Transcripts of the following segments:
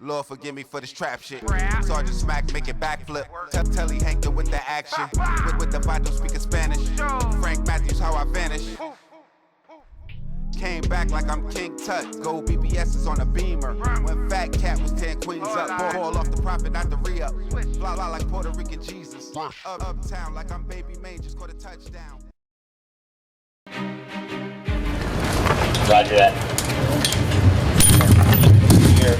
Lord forgive me for this trap shit. Sergeant Smack make it backflip. Telly Hank with the action. With the Vato speaking Spanish. Frank Matthews how I vanish. Came back like I'm King Tut. Gold BBS's on a beamer. When Fat Cat was 10 queens up. Ball off the profit, not the re-up. Blah blah like Puerto Rican Jesus. Uptown like I'm Baby Maine, just caught a touchdown. Roger that. Here.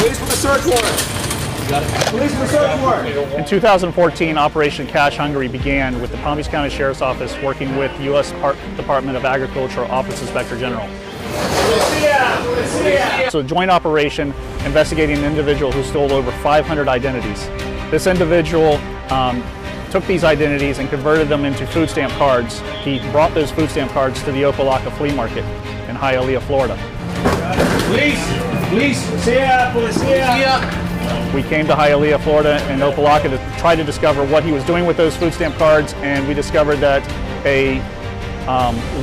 Police with a search warrant. Got it. Police with a search warrant. In 2014, Operation Cash Hungry began with the Palm Beach County Sheriff's Office working with U.S. Department of Agriculture Office Inspector General. So a joint operation investigating an individual who stole over 500 identities. This individual took these identities and converted them into food stamp cards. He brought those food stamp cards to the Opelika flea market in Hialeah, Florida. Police, policia. We came to Hialeah, Florida and Opelika to try to discover what he was doing with those food stamp cards, and we discovered that a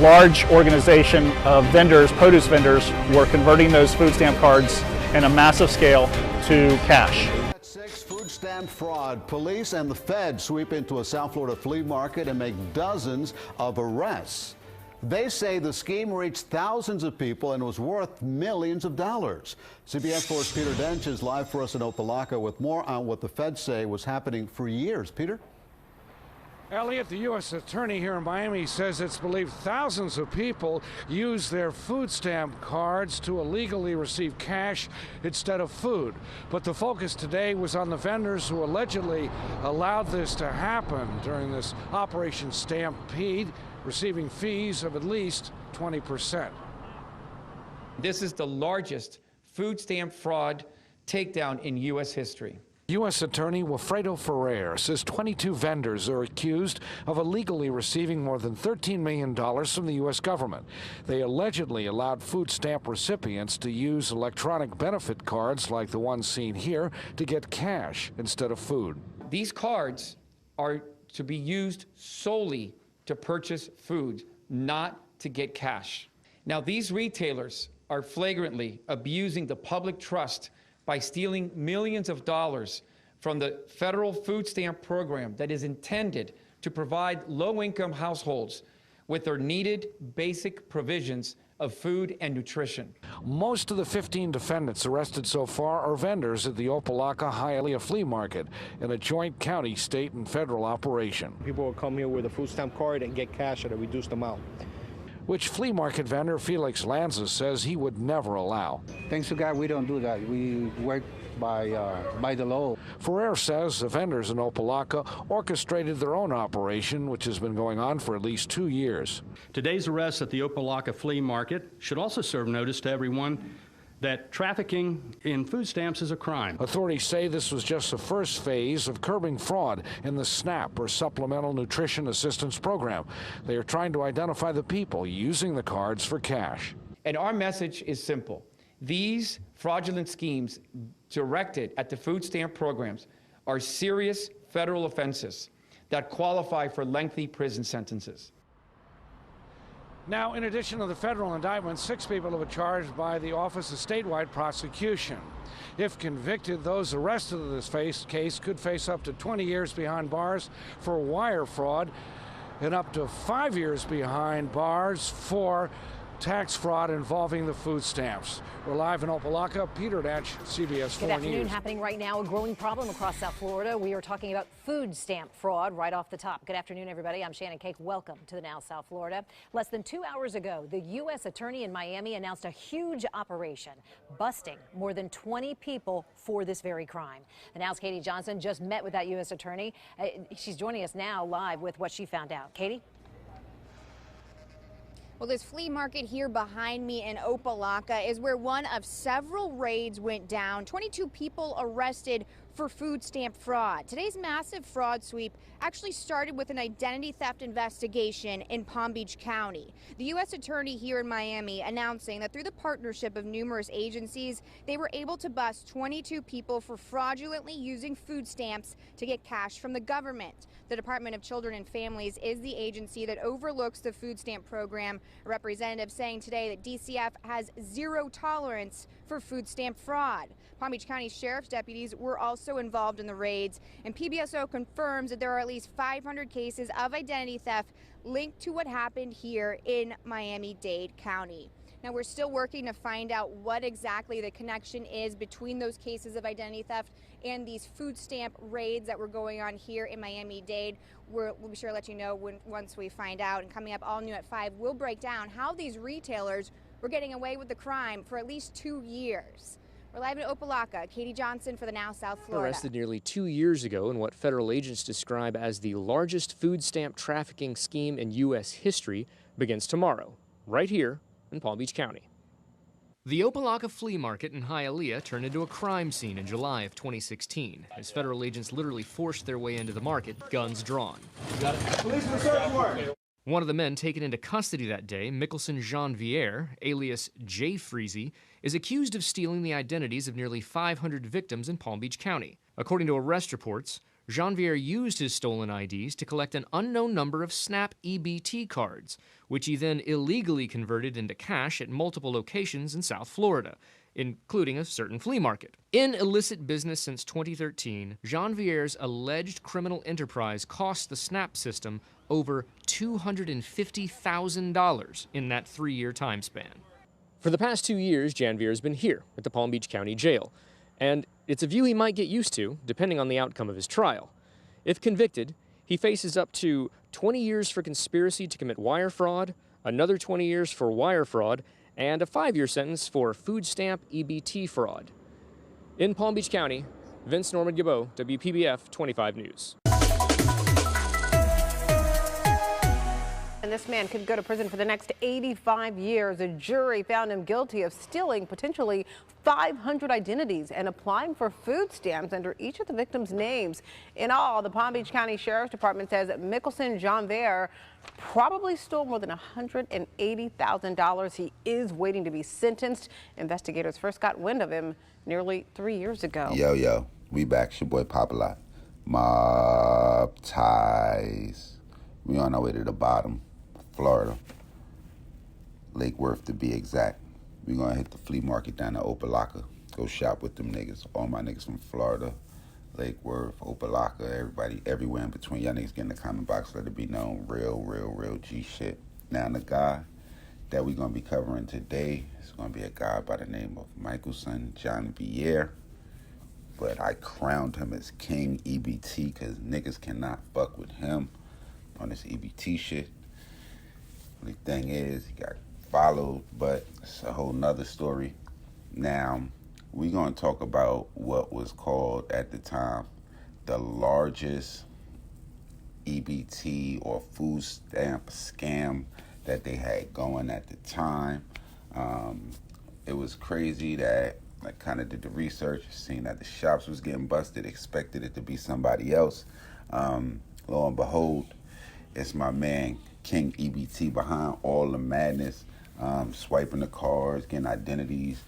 large organization of vendors, produce vendors, were converting those food stamp cards in a massive scale to cash. Food stamp fraud. Police and the Fed sweep into a South Florida flea market and make dozens of arrests. They say the scheme reached thousands of people and was worth millions of dollars. CBS 4's Peter Dench is live for us in Opelika with more on what the Feds say was happening for years. Peter? Elliot, the U.S. Attorney here in Miami says it's believed thousands of people use their food stamp cards to illegally receive cash instead of food. But the focus today was on the vendors who allegedly allowed this to happen during this Operation Stampede, receiving fees of at least 20%. This is the largest food stamp fraud takedown in U.S. history. U.S. Attorney Wilfredo Ferrer says 22 vendors are accused of illegally receiving more than $13 million from the U.S. government. They allegedly allowed food stamp recipients to use electronic benefit cards like the ones seen here to get cash instead of food. These cards are to be used solely to purchase food, not to get cash. Now, these retailers are flagrantly abusing the public trust by stealing millions of dollars from the federal food stamp program that is intended to provide low-income households with their needed basic provisions of food and nutrition. Most of the 15 defendants arrested so far are vendors at the Opelika Hialeah flea market in a joint county, state, and federal operation. People will come here with a food stamp card and get cash at a reduced amount, which flea market vendor Felix Lanza says he would never allow. Thanks to God, we don't do that. We work by the law. Ferrer says the vendors in Opelika orchestrated their own operation, which has been going on for at least 2 years. Today's arrest at the Opelika flea market should also serve notice to everyone that trafficking in food stamps is a crime. Authorities say this was just the first phase of curbing fraud in the SNAP, or Supplemental Nutrition Assistance Program. They are trying to identify the people using the cards for cash. And our message is simple. These fraudulent schemes directed at the food stamp programs are serious federal offenses that qualify for lengthy prison sentences. Now, in addition to the federal indictment, 6 people have been charged by the Office of Statewide Prosecution. If convicted, those arrested in this case could face up to 20 years behind bars for wire fraud and up to 5 years behind bars for tax fraud involving the food stamps. We're live in Opelika. Peter Dench, CBS 4 Good afternoon. News. Happening right now, a growing problem across South Florida. We are talking about food stamp fraud right off the top. Good afternoon, everybody. I'm Shannon Cake. Welcome to the Now South Florida. Less than 2 hours ago, the U.S. Attorney in Miami announced a huge operation, busting more than 20 people for this very crime. The Now's Katie Johnson just met with that U.S. Attorney. She's joining us now live with what she found out. Katie? Well, this flea market here behind me in Opelika is where one of several raids went down. 22 people arrested for food stamp fraud. Today's massive fraud sweep actually started with an identity theft investigation in Palm Beach County. The U.S. Attorney here in Miami announcing that through the partnership of numerous agencies, they were able to bust 22 people for fraudulently using food stamps to get cash from the government. The Department of Children and Families is the agency that overlooks the food stamp program. A representative saying today that DCF has zero tolerance for food stamp fraud. Palm Beach County Sheriff's deputies were also involved in the raids, and PBSO confirms that there are at least 500 cases of identity theft linked to what happened here in Miami-Dade County. Now, we're still working to find out what exactly the connection is between those cases of identity theft and these food stamp raids that were going on here in Miami-Dade. We'll be sure to let you know once we find out. And coming up all new at 5, we'll break down how these retailers were getting away with the crime for at least 2 years. We're live in Opelika. Katie Johnson for the Now South Florida. Arrested nearly 2 years ago in what federal agents describe as the largest food stamp trafficking scheme in U.S. history begins tomorrow, right here in Palm Beach County. The Opelika flea market in Hialeah turned into a crime scene in July of 2016 as federal agents literally forced their way into the market, guns drawn. Policeman search warrant. One of the men taken into custody that day, Michelson Janvier, alias Jay Freezy, is accused of stealing the identities of nearly 500 victims in Palm Beach County. According to arrest reports, Janvier used his stolen IDs to collect an unknown number of SNAP EBT cards, which he then illegally converted into cash at multiple locations in South Florida, including a certain flea market. In illicit business since 2013, Janvier's alleged criminal enterprise cost the SNAP system over $250,000 in that 3-year time span. For the past 2 years, Janvier has been here at the Palm Beach County Jail, and it's a view he might get used to, depending on the outcome of his trial. If convicted, he faces up to 20 years for conspiracy to commit wire fraud, another 20 years for wire fraud, and a 5-year sentence for food stamp EBT fraud. In Palm Beach County, Vince Norman Gibbo, WPBF 25 News. And this man could go to prison for the next 85 years. A jury found him guilty of stealing potentially 500 identities and applying for food stamps under each of the victims' names. In all, the Palm Beach County Sheriff's Department says that Michelson Janvier probably stole more than $180,000. He is waiting to be sentenced. Investigators first got wind of him nearly 3 years ago. Yo, we back. It's your boy Popalot. Mobb ties. We on our way to the bottom. Florida, Lake Worth to be exact. We're gonna hit the flea market down at Opelika. Go shop with them niggas. All my niggas from Florida, Lake Worth, Opelika, everybody, everywhere in between. Y'all niggas get in the comment box, let it be known. Real G shit. Now the guy that we're gonna be covering today is gonna be a guy by the name of Michelson Janvier. But I crowned him as King EBT because niggas cannot fuck with him on this EBT shit. The thing is, he got followed, but it's a whole nother story. Now, we're going to talk about what was called at the time the largest EBT or food stamp scam that they had going at the time. It was crazy that I kind of did the research, seen that the shops was getting busted, expected it to be somebody else. Lo and behold, it's my man, King EBT, behind all the madness, swiping the cards, getting identities,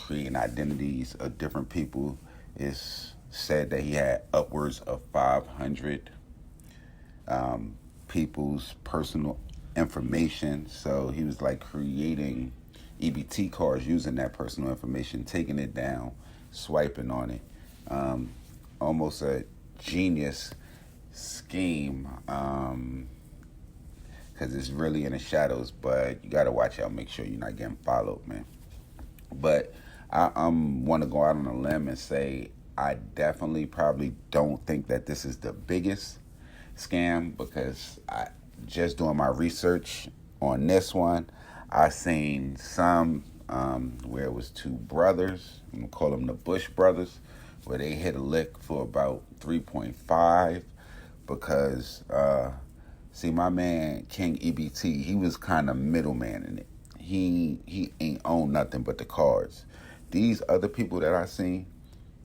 creating identities of different people. It's said that he had upwards of 500 people's personal information. So he was like creating EBT cards using that personal information, taking it down, swiping on it. Almost a genius scheme, because it's really in the shadows, but you got to watch out, make sure you're not getting followed, man. But I want to go out on a limb and say I definitely probably don't think that this is the biggest scam, because I just doing my research on this one, I seen some where it was two brothers, I'm gonna call them the Bush brothers, where they hit a lick for about 3.5 because see, my man King EBT, he was kind of middleman in it. He ain't own nothing but the cards. These other people that I seen,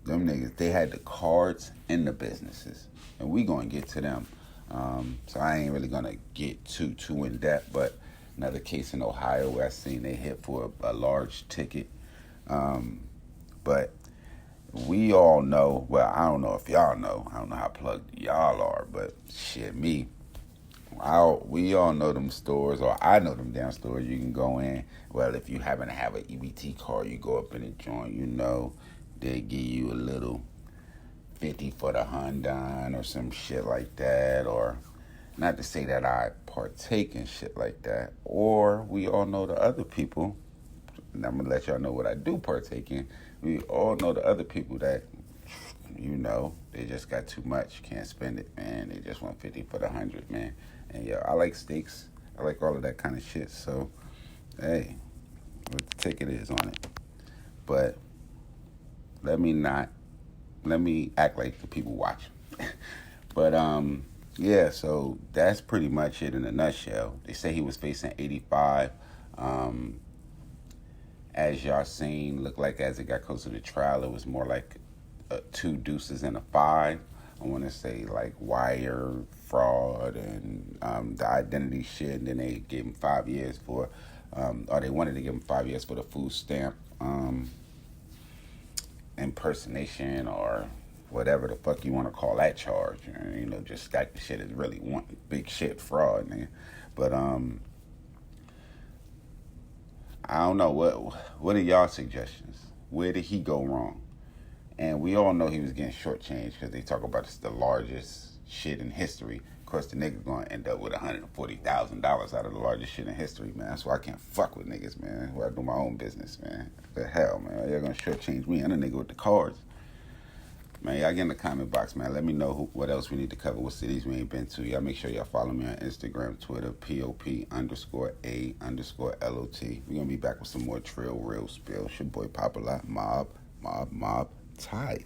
them niggas, they had the cards and the businesses, and we gonna get to them. So I ain't really gonna get too in depth, but another case in Ohio where I seen they hit for a large ticket. But we all know, well, I don't know if y'all know, I don't know how plugged y'all are, but shit, me, We all know them stores, or I know them damn stores you can go in. Well, if you happen to have an EBT card, you go up in the joint, you know, they give you a little 50 for the Hyundai or some shit like that, or not to say that I partake in shit like that, or we all know the other people, and I'm gonna let y'all know what I do partake in. We all know the other people that, you know, they just got too much, can't spend it, man. They just want 50 for the 100, man. And yeah, I like steaks. I like all of that kind of shit. So, hey, what the ticket is on it. But let me act like the people watching. But yeah, so that's pretty much it in a nutshell. They say he was facing 85. As y'all seen, looked like as it got closer to trial, it was more like 2 deuces and a 5. I want to say like wire fraud and the identity shit. And then they gave him 5 years for, or they wanted to give him 5 years for the food stamp impersonation or whatever the fuck you want to call that charge. You know, just that shit is really one big shit fraud, man. But I don't know, what are y'all suggestions? Where did he go wrong? And we all know he was getting shortchanged because they talk about it's the largest shit in history. Of course, the nigga's going to end up with $140,000 out of the largest shit in history, man. That's why I can't fuck with niggas, man. That's why I do my own business, man. The hell, man. Y'all going to shortchange me and a nigga with the cards. Man, y'all get in the comment box, man. Let me know what else we need to cover, what cities we ain't been to. Y'all make sure y'all follow me on Instagram, Twitter, POP_A_LOT. We're going to be back with some more Trill Real Spill. It's your boy Popalot, Mobb, Tithe.